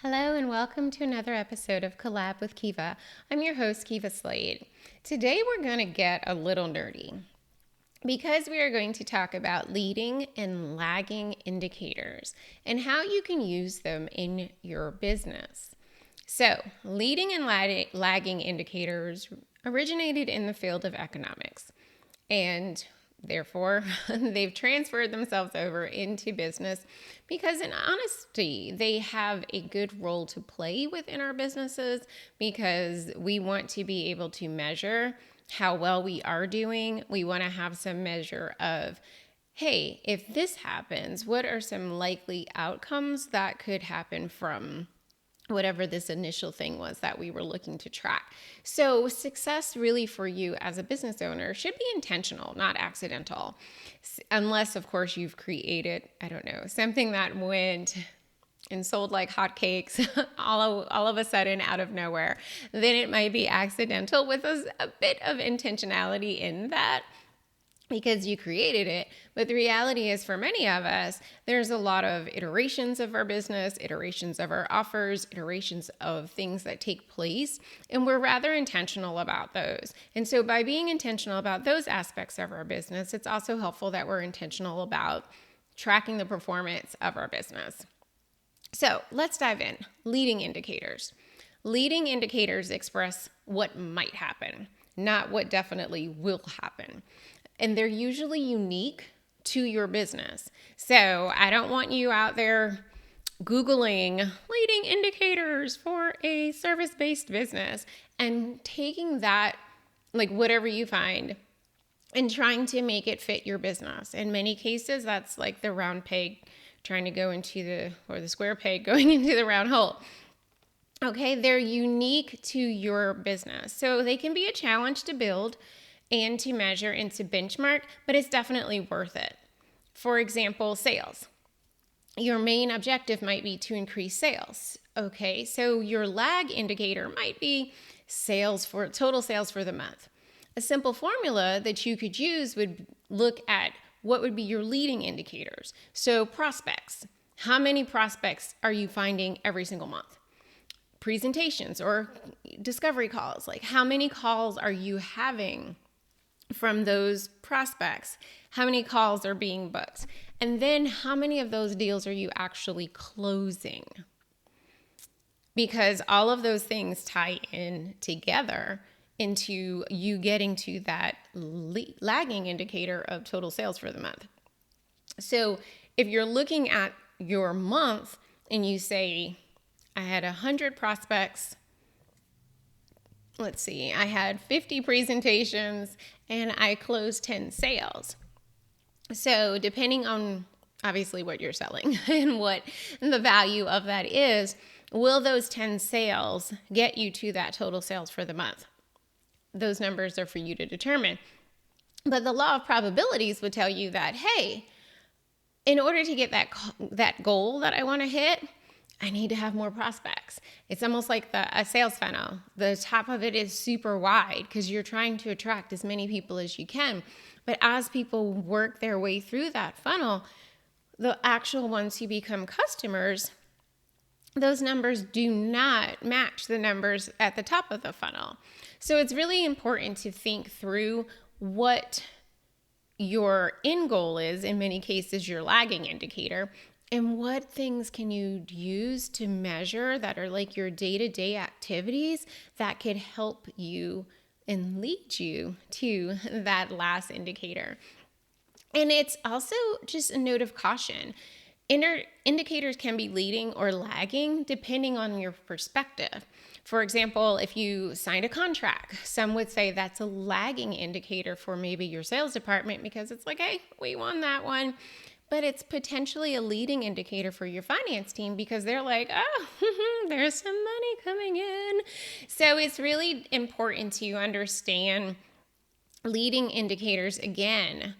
Hello and welcome to another episode of Collab with Kiva. I'm your host, Kiva Slade. Today we're going to get a little nerdy because we are going to talk about leading and lagging indicators and how you can use them in your business. So, leading and lagging indicators originated in the field of economics, and therefore they've transferred themselves over into business because, in honesty, they have a good role to play within our businesses because we want to be able to measure how well we are doing. We want to have some measure of, hey, if this happens, what are some likely outcomes that could happen from whatever this initial thing was that we were looking to track. So success really for you as a business owner should be intentional, not accidental. Unless, of course, you've created, something that went and sold like hotcakes all of a sudden out of nowhere. Then it might be accidental with a bit of intentionality in that, because you created it. But the reality is, for many of us, there's a lot of iterations of our business, iterations of our offers, iterations of things that take place, and we're rather intentional about those. And so by being intentional about those aspects of our business, it's also helpful that we're intentional about tracking the performance of our business. So let's dive in. Leading indicators. Leading indicators express what might happen, not what definitely will happen. And they're usually unique to your business. So I don't want you out there Googling leading indicators for a service-based business and taking that, like whatever you find, and trying to make it fit your business. In many cases, that's like the round peg trying to go into the square peg going into the round hole. Okay, they're unique to your business. So they can be a challenge to build and to measure and to benchmark, but it's definitely worth it. For example, sales. Your main objective might be to increase sales. Okay, so your lag indicator might be total sales for the month. A simple formula that you could use would look at what would be your leading indicators. So prospects. How many prospects are you finding every single month? Presentations or discovery calls. Like, how many calls are you having from those prospects? How many calls are being booked? And then how many of those deals are you actually closing? Because all of those things tie in together into you getting to that lagging indicator of total sales for the month. So if you're looking at your month and you say, I had 100 prospects, let's see, I had 50 presentations and I closed 10 sales. So depending on obviously what you're selling and what the value of that is, will those 10 sales get you to that total sales for the month? Those numbers are for you to determine. But the law of probabilities would tell you that, hey, in order to get that goal that I want to hit, I need to have more prospects. It's almost like a sales funnel. The top of it is super wide because you're trying to attract as many people as you can. But as people work their way through that funnel, the actual ones who become customers, those numbers do not match the numbers at the top of the funnel. So it's really important to think through what your end goal is, in many cases your lagging indicator, and what things can you use to measure that are like your day-to-day activities that could help you and lead you to that last indicator. And it's also just a note of caution. Indicators can be leading or lagging depending on your perspective. For example, if you signed a contract, some would say that's a lagging indicator for maybe your sales department because it's like, hey, we won that one. But it's potentially a leading indicator for your finance team because they're like, oh, there's some money coming in. So it's really important to understand leading indicators, again,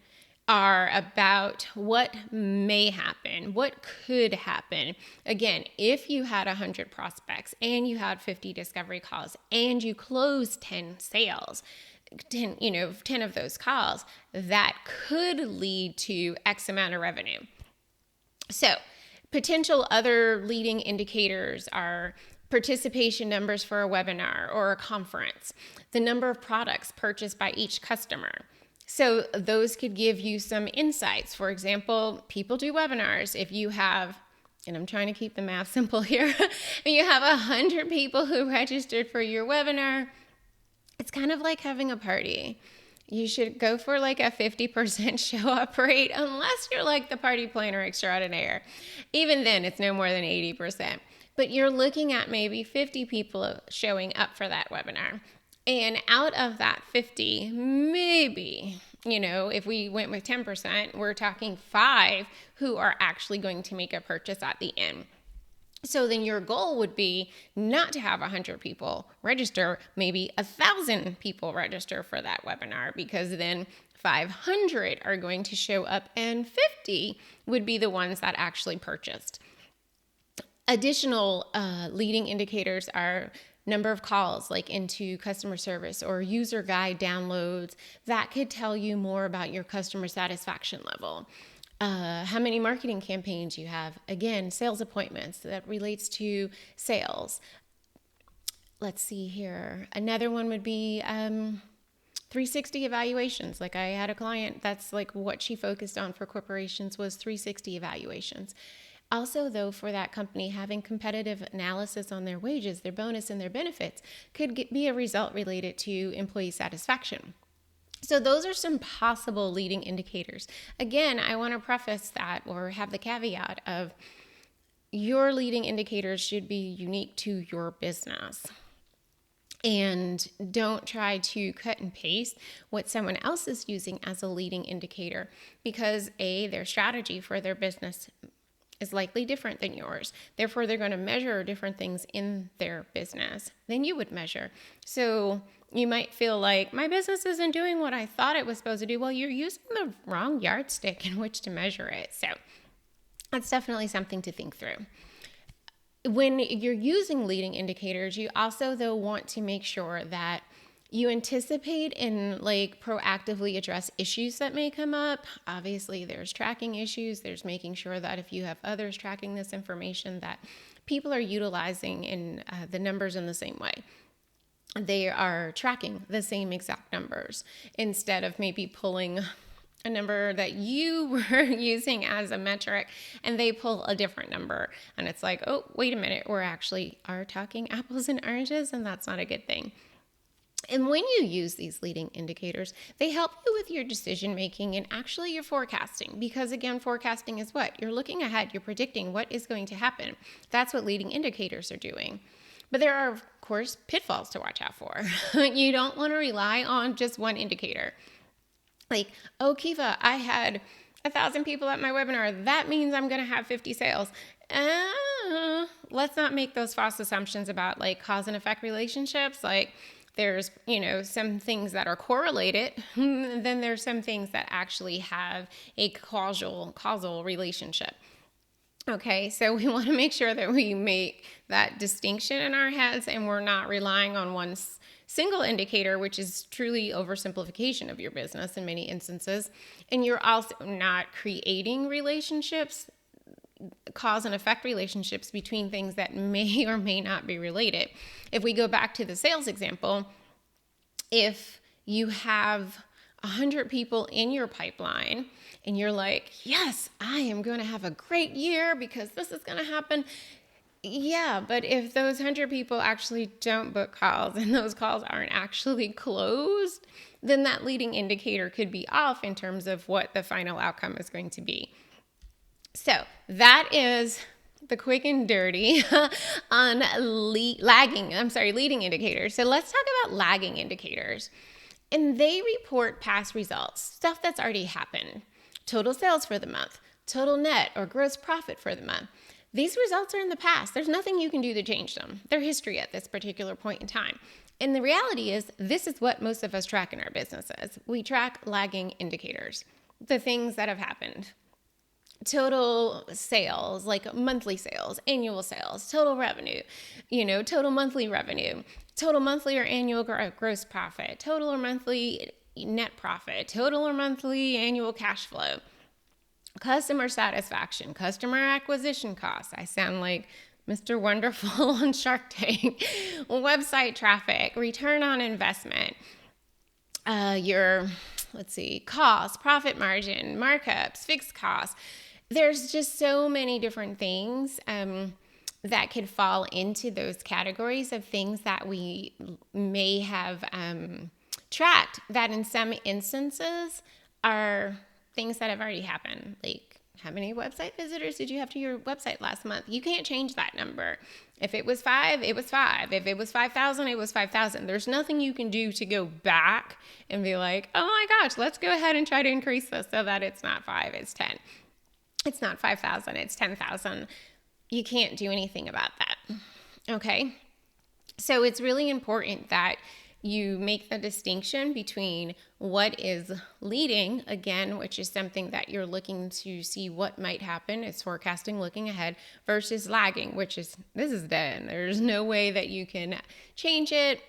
are about what may happen, what could happen. Again, if you had 100 prospects and you had 50 discovery calls and you closed 10 sales, 10 of those calls, that could lead to X amount of revenue. So Potential other leading indicators are participation numbers for a webinar or a conference, the number of products purchased by each customer. So those could give you some insights. For example, people do webinars. If you have, and I'm trying to keep the math simple here, if you have 100 people who registered for your webinar, it's kind of like having a party. You should go for like a 50% show up rate, unless you're like the party planner extraordinaire. Even then, it's no more than 80%. But you're looking at maybe 50 people showing up for that webinar. And out of that 50, maybe, if we went with 10%, we're talking 5 who are actually going to make a purchase at the end. So then your goal would be not to have 100 people register, maybe 1,000 people register for that webinar, because then 500 are going to show up and 50 would be the ones that actually purchased. Additional leading indicators are number of calls, like into customer service, or user guide downloads. That could tell you more about your customer satisfaction level. How many marketing campaigns you have. Again, sales appointments, that relates to sales. Let's see here. Another one would be 360 evaluations. Like I had a client, that's like what she focused on for corporations was 360 evaluations. Also, though, for that company, having competitive analysis on their wages, their bonus, and their benefits could be a result related to employee satisfaction. So those are some possible leading indicators. Again, I want to preface that, or have the caveat of, your leading indicators should be unique to your business. And don't try to cut and paste what someone else is using as a leading indicator, because their strategy for their business is likely different than yours. Therefore, they're going to measure different things in their business than you would measure. So you might feel like, my business isn't doing what I thought it was supposed to do. Well, you're using the wrong yardstick in which to measure it. So that's definitely something to think through. When you're using leading indicators, you also, though, want to make sure that you anticipate and proactively address issues that may come up. Obviously, there's tracking issues. There's making sure that if you have others tracking this information, that people are utilizing in the numbers in the same way. They are tracking the same exact numbers instead of maybe pulling a number that you were using as a metric and they pull a different number. And it's like, oh, wait a minute, we're actually are talking apples and oranges, and that's not a good thing. And when you use these leading indicators, they help you with your decision making and actually your forecasting. Because again, forecasting is what? You're looking ahead, you're predicting what is going to happen. That's what leading indicators are doing. But there are, of course, pitfalls to watch out for. You don't want to rely on just one indicator. Like, oh, Kiva, I had 1,000 people at my webinar. That means I'm going to have 50 sales. Let's not make those false assumptions about cause and effect relationships. There's, some things that are correlated. Then there's some things that actually have a causal relationship. Okay, so we want to make sure that we make that distinction in our heads and we're not relying on one single indicator, which is truly oversimplification of your business in many instances. And you're also not creating relationships, cause and effect relationships between things that may or may not be related. If we go back to the sales example, if you have 100 people in your pipeline and you're like, yes, I am going to have a great year because this is going to happen. Yeah, but if those 100 people actually don't book calls and those calls aren't actually closed, then that leading indicator could be off in terms of what the final outcome is going to be. So that is the quick and dirty on leading indicators. So let's talk about lagging indicators. And they report past results, stuff that's already happened. Total sales for the month, total net or gross profit for the month. These results are in the past. There's nothing you can do to change them. They're history at this particular point in time. And the reality is, this is what most of us track in our businesses. We track lagging indicators, the things that have happened. Total sales, like monthly sales, annual sales, total revenue, total monthly revenue, total monthly or annual gross profit, total or monthly net profit, total or monthly annual cash flow. customer satisfaction, customer acquisition costs. I sound like Mr. Wonderful on Shark Tank. Website traffic, return on investment, your, cost, profit margin, markups, fixed costs. There's just so many different things that could fall into those categories of things that we may have tracked that in some instances are things that have already happened. Like, how many website visitors did you have to your website last month? You can't change that number. If it was 5, it was 5. If it was 5,000, it was 5,000. There's nothing you can do to go back and be like, oh my gosh, let's go ahead and try to increase this so that it's not 5, it's 10. It's not 5,000, it's 10,000. You can't do anything about that. Okay? So it's really important that you make the distinction between what is leading, again, which is something that you're looking to see what might happen. It's forecasting, looking ahead, versus lagging, which is, this is dead. There's no way that you can change it.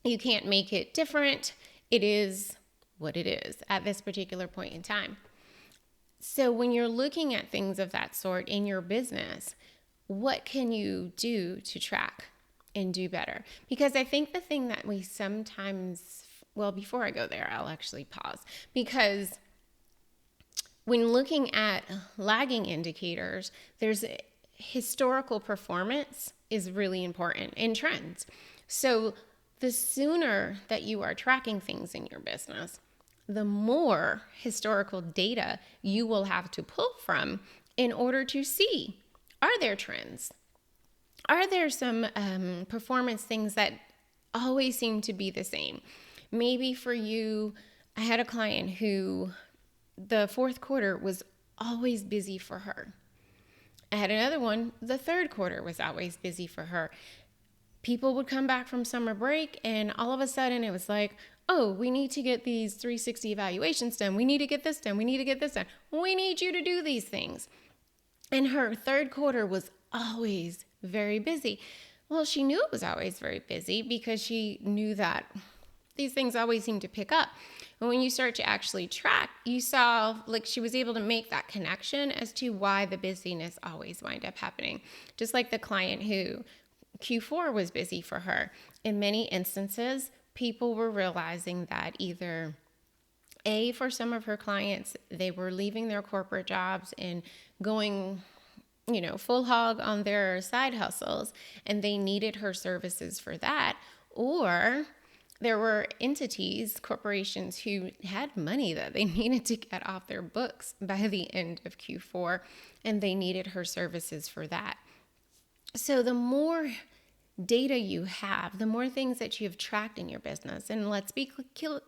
You can't make it different. It is what it is at this particular point in time. So when you're looking at things of that sort in your business, what can you do to track and do better? Because I think the thing that we sometimes, well, before I go there, I'll actually pause, because when looking at lagging indicators, there's historical performance is really important and trends. So the sooner that you are tracking things in your business, the more historical data you will have to pull from in order to see, are there trends? Are there some performance things that always seem to be the same? Maybe for you, I had a client who the fourth quarter was always busy for her. I had another one, the third quarter was always busy for her. People would come back from summer break and all of a sudden it was like, oh, we need to get these 360 evaluations done. We need to get this done. We need to get this done. We need you to do these things. And her third quarter was always very busy. Well, she knew it was always very busy because she knew that these things always seem to pick up. And when you start to actually track, you saw like she was able to make that connection as to why the busyness always wind up happening. Just like the client who Q4 was busy for her. In many instances, people were realizing that either for some of her clients, they were leaving their corporate jobs and going full hog on their side hustles, and they needed her services for that. Or there were entities, corporations who had money that they needed to get off their books by the end of Q4, and they needed her services for that. So the more data you have, the more things that you have tracked in your business, and let's be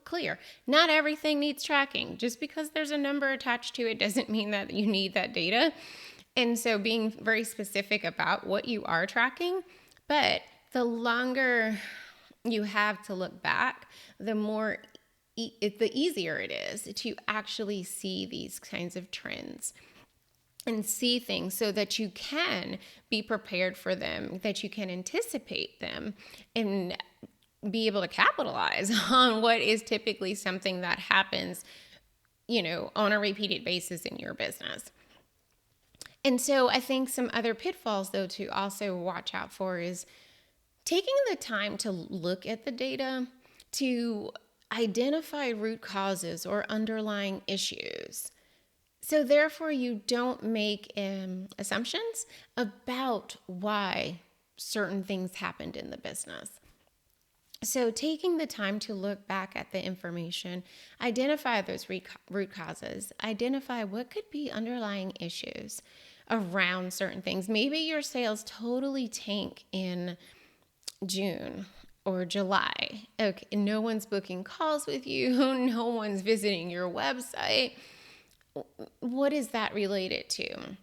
clear, not everything needs tracking. Just because there's a number attached to it doesn't mean that you need that data. And so being very specific about what you are tracking, but the longer you have to look back, the more the easier it is to actually see these kinds of trends and see things so that you can be prepared for them, that you can anticipate them and be able to capitalize on what is typically something that happens, on a repeated basis in your business. And so I think some other pitfalls, though, to also watch out for is taking the time to look at the data to identify root causes or underlying issues. So therefore, you don't make assumptions about why certain things happened in the business. So taking the time to look back at the information, identify those root causes, identify what could be underlying issues around certain things. Maybe your sales totally tank in June or July. Okay, no one's booking calls with you, no one's visiting your website. What is that related to?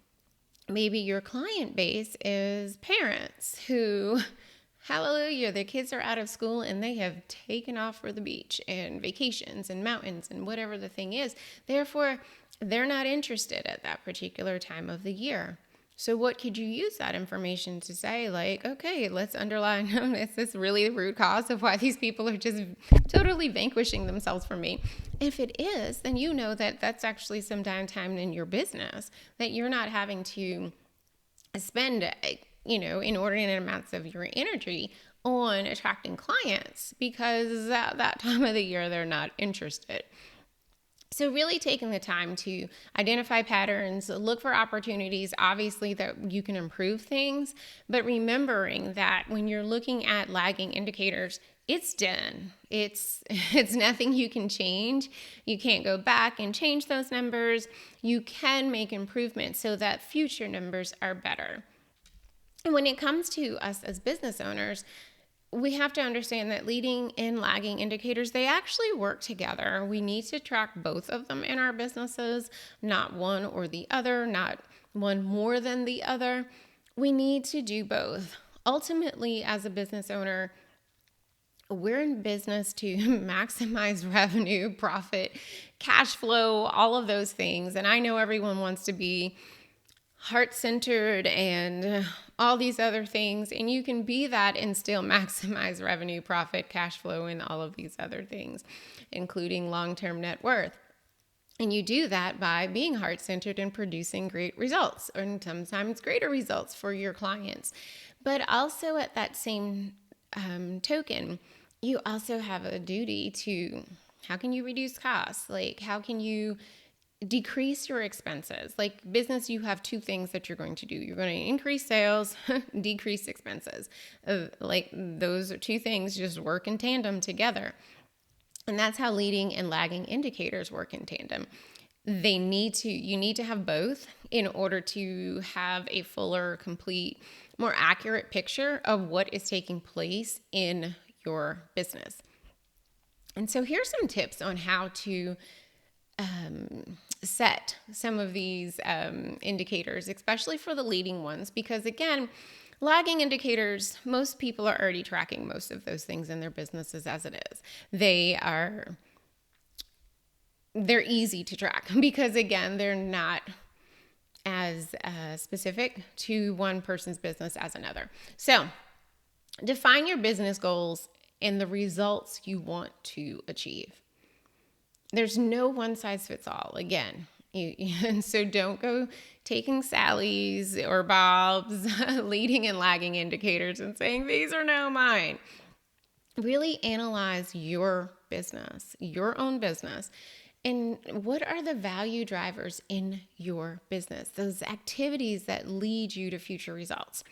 Maybe your client base is parents who, hallelujah, their kids are out of school and they have taken off for the beach and vacations and mountains and whatever the thing is. Therefore, they're not interested at that particular time of the year. So what could you use that information to say? Like, okay, let's underline, is this really the root cause of why these people are just totally vanquishing themselves from me? If it is, then you know that that's actually some downtime in your business, that you're not having to spend, inordinate amounts of your energy on attracting clients because at that time of the year, they're not interested. So really taking the time to identify patterns, look for opportunities, obviously that you can improve things, but remembering that when you're looking at lagging indicators, it's done. It's nothing you can change. You can't go back and change those numbers. You can make improvements so that future numbers are better. And when it comes to us as business owners, we have to understand that leading and lagging indicators, they actually work together. We need to track both of them in our businesses, not one or the other, not one more than the other. We need to do both. Ultimately, as a business owner, we're in business to maximize revenue, profit, cash flow, all of those things. And I know everyone wants to be heart-centered and all these other things, and you can be that and still maximize revenue, profit, cash flow, and all of these other things, including long-term net worth. And you do that by being heart-centered and producing great results, and sometimes greater results for your clients. But also at that same token, you also have a duty to, how can you reduce costs? Like, how can you decrease your expenses? Like business, you have two things that you're going to do. You're going to increase sales, decrease expenses. Like those are two things just work in tandem together. And that's how leading and lagging indicators work in tandem. You need to have both in order to have a fuller, complete, more accurate picture of what is taking place in your business. And so here's some tips on how to set some of these indicators, especially for the leading ones, because again, lagging indicators, most people are already tracking most of those things in their businesses as it is. They're easy to track because again, they're not as specific to one person's business as another. So define your business goals and the results you want to achieve. There's no one size fits all, again. And so don't go taking Sally's or Bob's leading and lagging indicators and saying, these are now mine. Really analyze your business, your own business, and what are the value drivers in your business, those activities that lead you to future results.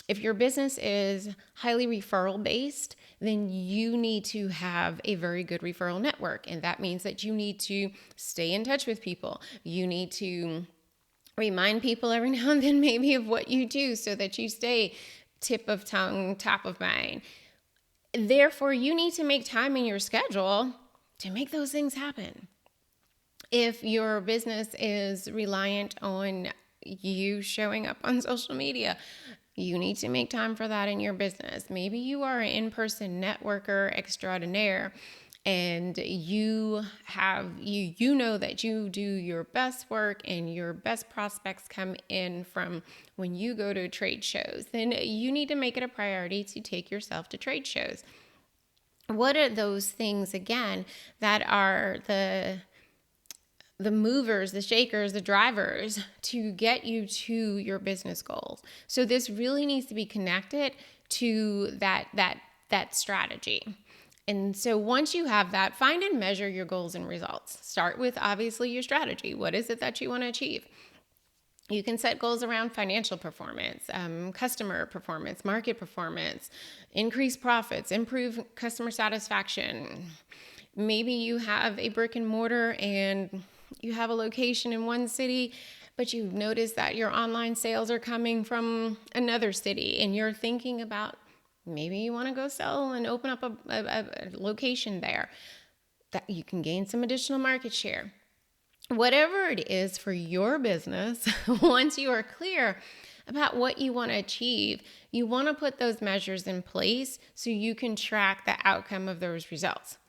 If your business is highly referral based, then you need to have a very good referral network. And that means that you need to stay in touch with people. You need to remind people every now and then maybe of what you do so that you stay tip of tongue, top of mind. Therefore, you need to make time in your schedule to make those things happen. If your business is reliant on you showing up on social media, you need to make time for that in your business. Maybe you are an in-person networker extraordinaire and you know that you do your best work and your best prospects come in from when you go to trade shows. Then you need to make it a priority to take yourself to trade shows. What are those things, again, that are the movers, the shakers, the drivers to get you to your business goals? So this really needs to be connected to that strategy. And so once you have that, find and measure your goals and results. Start with obviously your strategy. What is it that you want to achieve? You can set goals around financial performance, customer performance, market performance, increase profits, improve customer satisfaction. Maybe you have a brick and mortar and you have a location in one city, but you've noticed that your online sales are coming from another city and you're thinking about maybe you want to go sell and open up a location there that you can gain some additional market share. Whatever it is for your business, once you are clear about what you want to achieve, you want to put those measures in place so you can track the outcome of those results.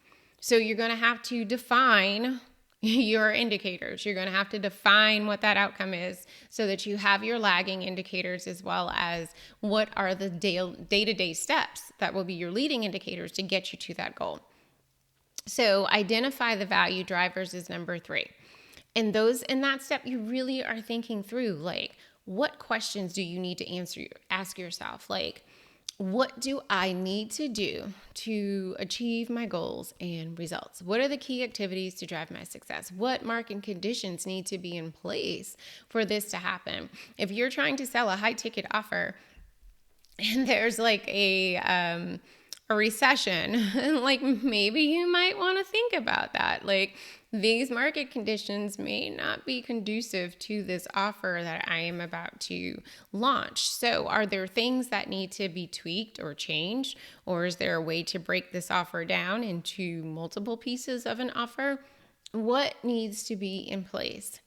So you're going to have to define your indicators. You're going to have to define what that outcome is so that you have your lagging indicators, as well as what are the day-to-day steps that will be your leading indicators to get you to that goal. So identify the value drivers is number 3. And in that step, you really are thinking through, like, what questions do you need to ask yourself? Like, what do I need to do to achieve my goals and results? What are the key activities to drive my success? What market conditions need to be in place for this to happen? If you're trying to sell a high ticket offer and there's like a recession, like maybe you might want to think about that. Like, these market conditions may not be conducive to this offer that I am about to launch. So are there things that need to be tweaked or changed? Or is there a way to break this offer down into multiple pieces of an offer? What needs to be in place?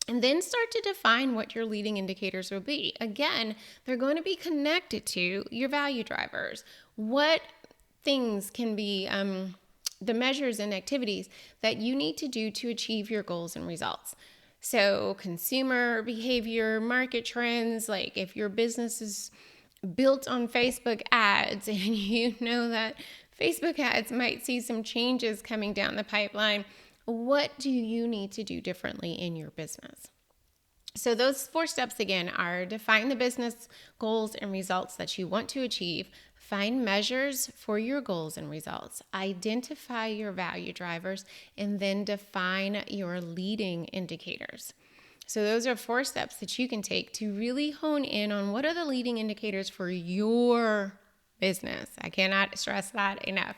And then start to define what your leading indicators will be. Again, they're going to be connected to your value drivers. What things can be the measures and activities that you need to do to achieve your goals and results? So consumer behavior, market trends, like if your business is built on Facebook ads and you know that Facebook ads might see some changes coming down the pipeline, what do you need to do differently in your business? So those 4 steps again are: define the business goals and results that you want to achieve, find measures for your goals and results, identify your value drivers, and then define your leading indicators. So those are 4 steps that you can take to really hone in on what are the leading indicators for your business. I cannot stress that enough.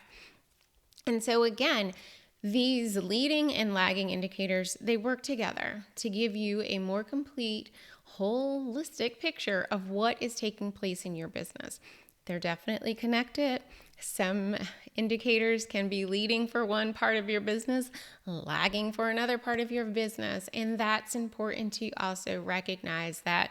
And so again, these leading and lagging indicators, they work together to give you a more complete, holistic picture of what is taking place in your business. They're definitely connected. Some indicators can be leading for one part of your business, lagging for another part of your business. And that's important to also recognize that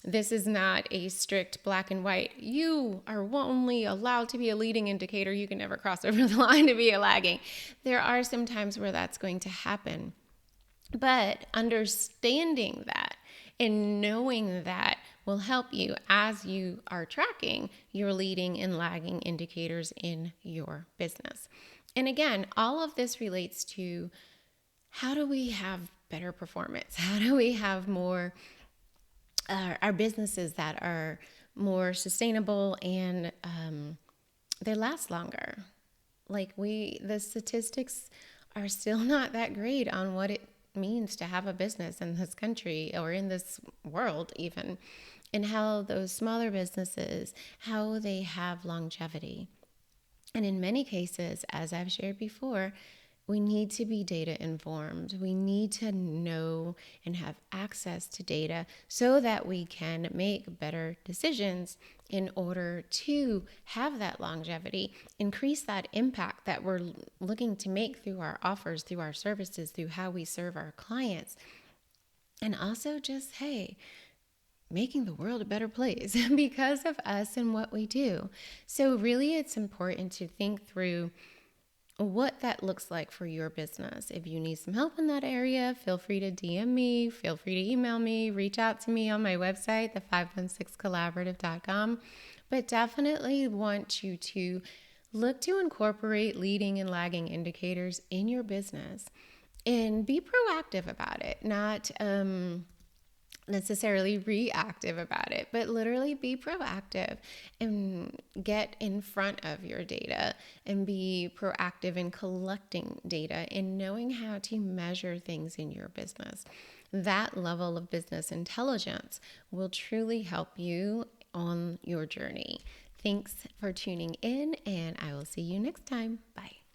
this is not a strict black and white. You are only allowed to be a leading indicator. You can never cross over the line to be a lagging. There are some times where that's going to happen. But understanding that and knowing that will help you as you are tracking your leading and lagging indicators in your business. And again, all of this relates to how do we have better performance? How do we have more our businesses that are more sustainable and they last longer? Like the statistics are still not that great on what it means to have a business in this country or in this world even, and how those smaller businesses, how they have longevity. And in many cases, as I've shared before, we need to be data informed. We need to know and have access to data so that we can make better decisions in order to have that longevity, increase that impact that we're looking to make through our offers, through our services, through how we serve our clients. And also just, hey, making the world a better place because of us and what we do. So really, it's important to think through what that looks like for your business. If you need some help in that area, feel free to DM me, feel free to email me, reach out to me on my website, the516collaborative.com. But definitely want you to look to incorporate leading and lagging indicators in your business and be proactive about it, not necessarily reactive about it, but literally be proactive and get in front of your data and be proactive in collecting data and knowing how to measure things in your business. That level of business intelligence will truly help you on your journey. Thanks for tuning in, and I will see you next time. Bye.